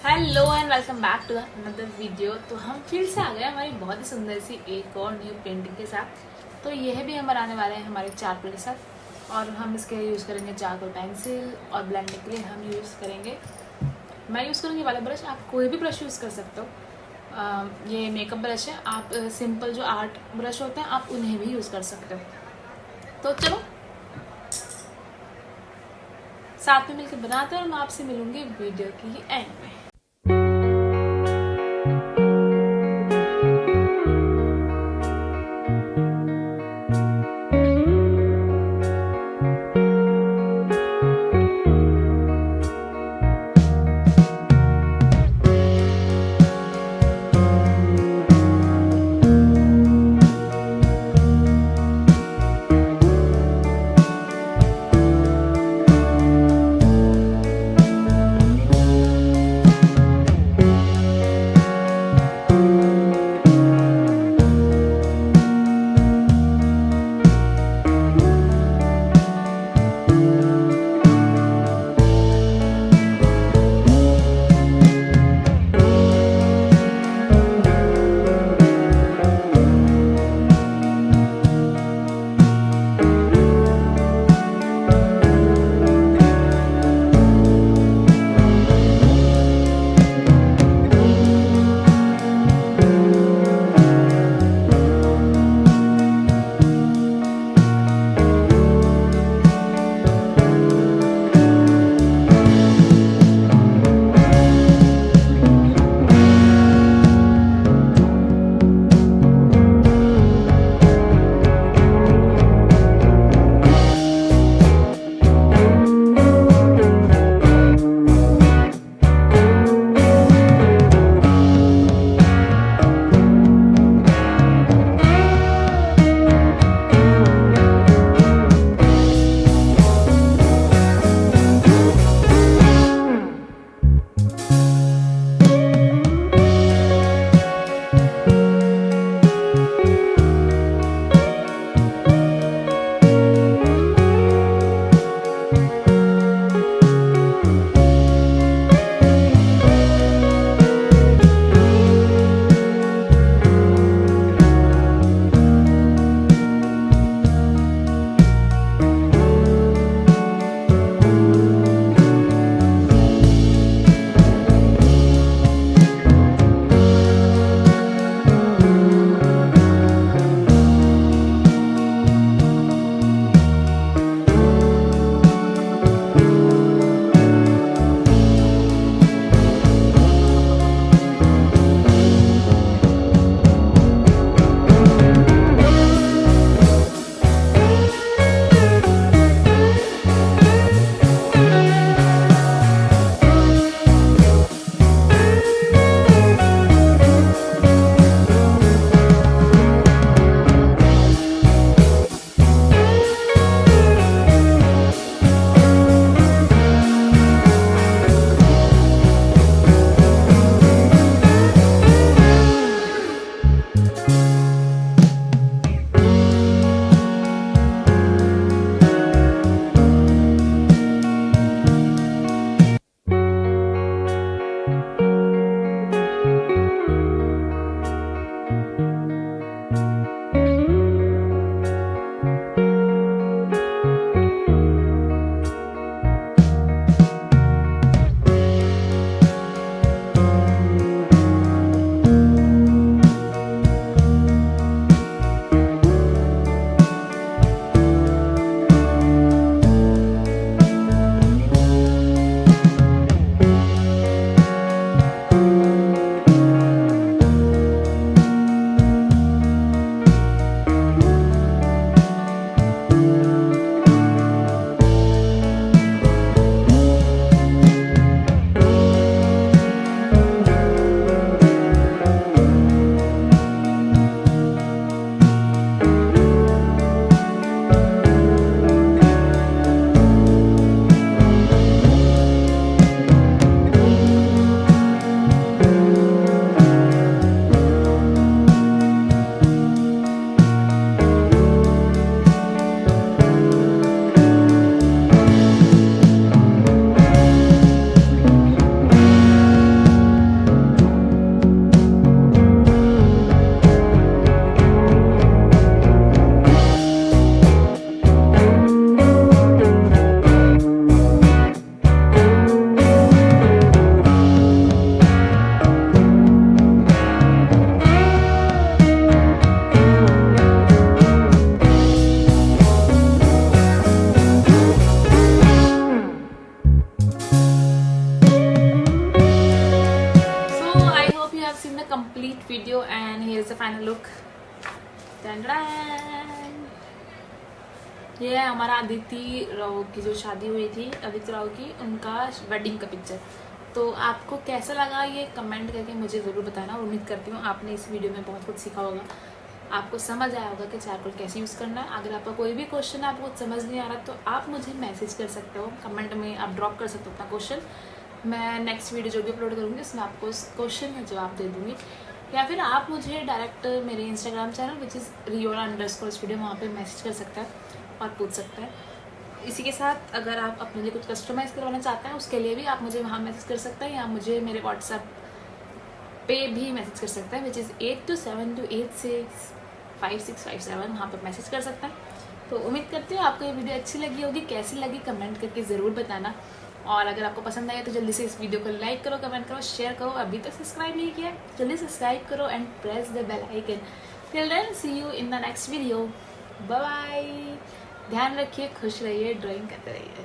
Hello and welcome back to another video. तो हम फिर से आ गए हमारी बहुत ही सुंदर सी एक और न्यू पेंटिंग के साथ। तो यह भी हम बनाने वाले हैं हमारे चारकोल के साथ, और हम इसके यूज़ करेंगे चारकोल पेंसिल, और ब्लेंडिंग के लिए हम यूज़ करेंगे, मैं यूज़ करूँगी वाला ब्रश। आप कोई भी ब्रश यूज़ कर सकते हो। ये मेकअप ब्रश है, आप सिंपल जो आर्ट ब्रश होते हैं आप उन्हें भी यूज़ कर सकते हो। तो चलो साथ में मिलकर बनाते हैं, और मैं आपसे मिलूंगी वीडियो की एंड में। video and here is the final look. ये है हमारा अदिति राव की जो शादी हुई थी, अदिति राव की, उनका वेडिंग का पिक्चर। तो आपको कैसा लगा ये कमेंट करके मुझे ज़रूर बताना। उम्मीद करती हूँ आपने इस वीडियो में बहुत कुछ सीखा होगा, आपको समझ आया होगा कि चारकोल कैसे यूज़ करना है। अगर आपका कोई भी क्वेश्चन आपको कुछ समझ नहीं आ रहा तो आप मुझे मैसेज कर सकते हो, कमेंट में आप ड्रॉप कर सकते हो अपना क्वेश्चन। मैं नेक्स्ट वीडियो जो भी अपलोड करूँगी उसमें आपको उस क्वेश्चन का जवाब दे दूँगी, या फिर आप मुझे डायरेक्ट मेरे Instagram channel which is riona_studio वहाँ पे मैसेज कर सकता है और पूछ सकता है। इसी के साथ अगर आप अपने लिए कुछ कस्टमाइज़ करवाना चाहते हैं उसके लिए भी आप मुझे वहाँ मैसेज कर सकते हैं, या मुझे मेरे व्हाट्सएप पे भी मैसेज कर सकते हैं विच इज़ 8272865657, वहाँ पर मैसेज कर सकते हैं। तो उम्मीद करती हूँ आपको ये वीडियो अच्छी लगी होगी। कैसी लगी कमेंट करके ज़रूर बताना, और अगर आपको पसंद आए तो जल्दी से इस वीडियो को लाइक करो, कमेंट करो, शेयर करो। अभी तक सब्सक्राइब नहीं किया जल्दी सब्सक्राइब करो and press the bell icon. Till then see you in the next video, bye bye. ध्यान रखिए, खुश रहिए, ड्राइंग करते रहिए।